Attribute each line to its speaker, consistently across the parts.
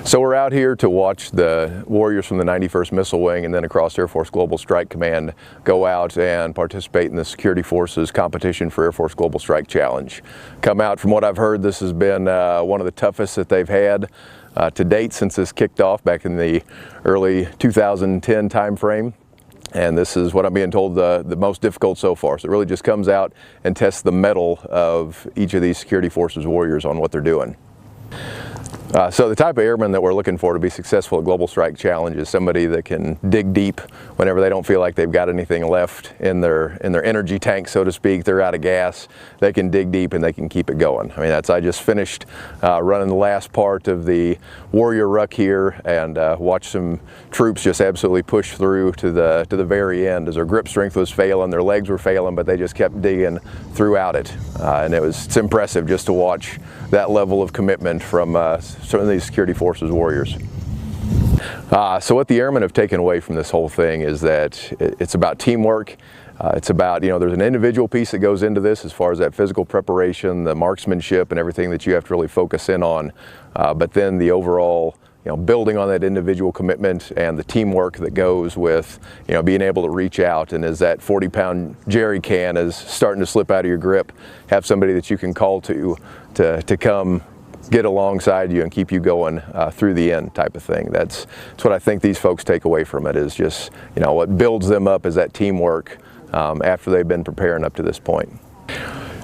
Speaker 1: So we're out here to watch the warriors from the 91st Missile Wing and then across Air Force Global Strike Command go out and participate in the Security Forces competition for Air Force Global Strike Challenge. Come out, from what I've heard, this has been one of the toughest that they've had to date since this kicked off back in the early 2010 time frame. And this is what I'm being told the most difficult so far. So it really just comes out and tests the mettle of each of these Security Forces warriors on what they're doing. So the type of airman that we're looking for to be successful at Global Strike Challenge is somebody that can dig deep whenever they don't feel like they've got anything left in their energy tank, so to speak. They're out of gas. They can dig deep and they can keep it going. I mean, I just finished running the last part of the Warrior Ruck here and watched some troops just absolutely push through to the very end as their grip strength was failing, their legs were failing, but they just kept digging throughout it. And it's impressive just to watch that level of commitment from some of these Security Forces warriors. So what the airmen have taken away from this whole thing is that it's about teamwork. It's about, there's an individual piece that goes into this as far as that physical preparation, the marksmanship and everything that you have to really focus in on. But then the overall, building on that individual commitment and the teamwork that goes with, being able to reach out, and as that 40-pound jerry can is starting to slip out of your grip, have somebody that you can call to come get alongside you and keep you going through the end type of thing. That's what I think these folks take away from it, is just, what builds them up is that teamwork after they've been preparing up to this point.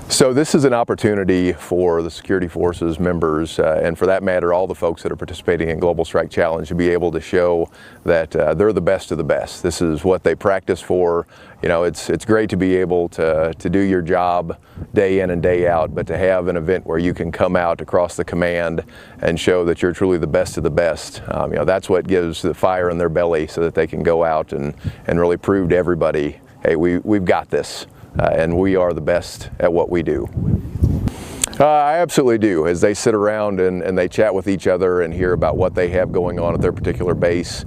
Speaker 1: So this is an opportunity for the Security Forces members, and for that matter, all the folks that are participating in Global Strike Challenge, to be able to show that they're the best of the best. This is what they practice for. It's great to be able to do your job day in and day out, but to have an event where you can come out across the command and show that you're truly the best of the best. That's what gives the fire in their belly, so that they can go out and really prove to everybody, hey, we've got this. And we are the best at what we do. I absolutely do. As they sit around and they chat with each other and hear about what they have going on at their particular base,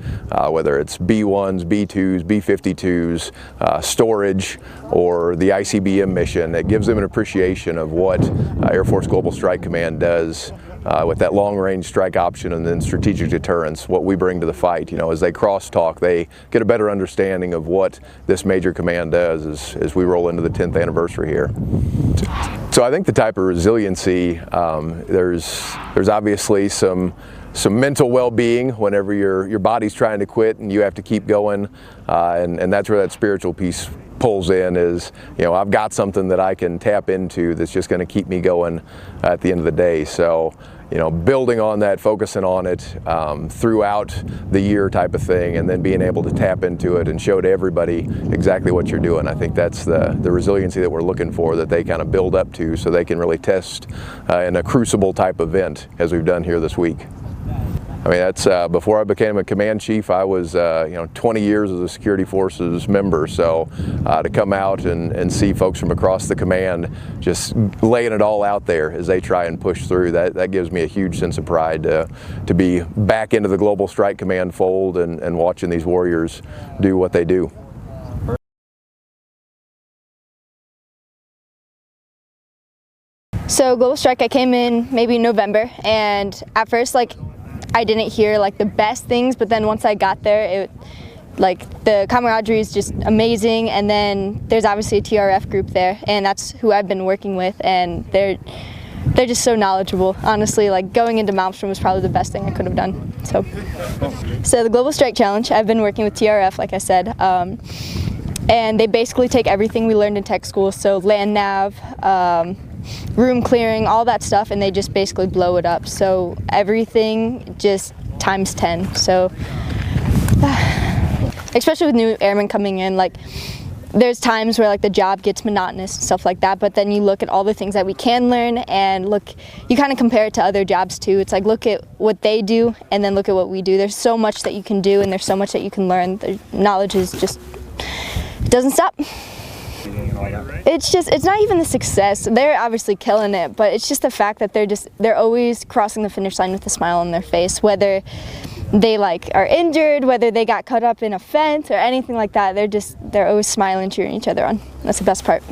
Speaker 1: whether it's B-1s, B-2s, B-52s, storage, or the ICBM mission, it gives them an appreciation of what Air Force Global Strike Command does with that long-range strike option and then strategic deterrence, what we bring to the fight. As they cross-talk, they get a better understanding of what this major command does as we roll into the 10th anniversary here. So I think the type of resiliency, there's obviously some mental well-being whenever your body's trying to quit and you have to keep going, and that's where that spiritual piece pulls in, is, I've got something that I can tap into that's just going to keep me going at the end of the day. So, building on that, focusing on it throughout the year type of thing, and then being able to tap into it and show to everybody exactly what you're doing. I think that's the resiliency that we're looking for, that they kind of build up to, so they can really test in a crucible type event as we've done here this week. I mean, that's before I became a command chief, I was 20 years as a Security Forces member. So to come out and see folks from across the command just laying it all out there as they try and push through, that gives me a huge sense of pride to be back into the Global Strike Command fold and watching these warriors do what they do.
Speaker 2: So Global Strike, I came in maybe in November, and at first, I didn't hear the best things, but then once I got there, the camaraderie is just amazing. And then there's obviously a TRF group there, and that's who I've been working with, and they're just so knowledgeable. Honestly, going into Malmstrom was probably the best thing I could have done. So the Global Strike Challenge, I've been working with TRF, like I said, and they basically take everything we learned in tech school, so land nav, room clearing, all that stuff, and they just basically blow it up. So everything just times 10. So especially with new airmen coming in, there's times where the job gets monotonous and stuff like that, but then you look at all the things that we can learn, and you kind of compare it to other jobs too. It's look at what they do and then look at what we do. There's so much that you can do, and there's so much that you can learn. The knowledge is just, it doesn't stop. It's not even the success. They're obviously killing it, but it's just the fact that they're always crossing the finish line with a smile on their face, whether they are injured, whether they got cut up in a fence or anything like that. They're always smiling, cheering each other on. That's the best part.